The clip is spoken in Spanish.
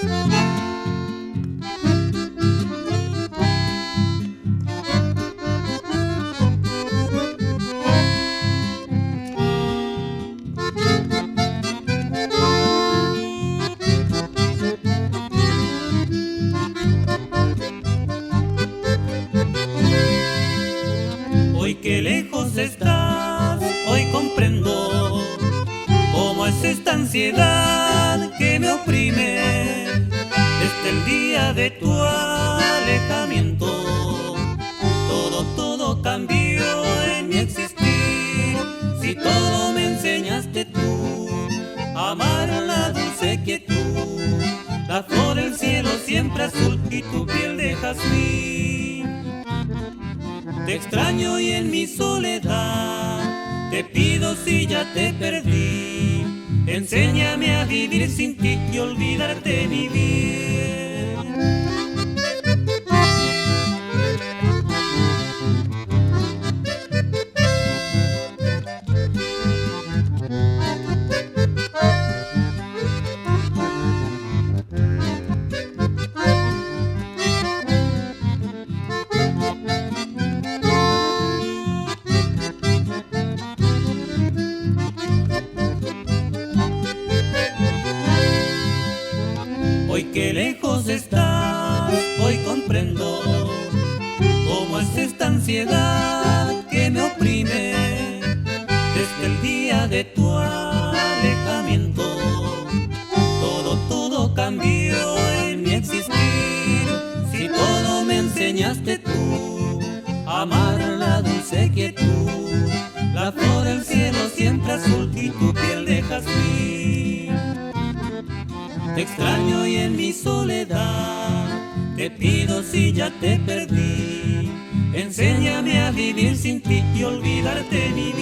Hoy que lejos estás, hoy comprendo cómo es esta ansiedad que me oprime. Desde el día de tu alejamiento, todo cambió en mi existir. Si todo me enseñaste tú, amar la dulce quietud, la flor del cielo siempre azul y tu piel de jazmín. Te extraño y en mi soledad te pido si ya te perdí, enséñame a vivir sin ti y olvidarte mi bien. Hoy que lejos estás, hoy comprendo cómo es esta ansiedad que me oprime. Desde el día de tu alejamiento, todo cambió en mi existir. Si todo me enseñaste tú, amar la dulce quietud, la flor del cielo siempre azul y tu piel de jazmín. Te extraño y en mi soledad te pido si ya te perdí, enséñame a vivir sin ti y olvidarte mi vida.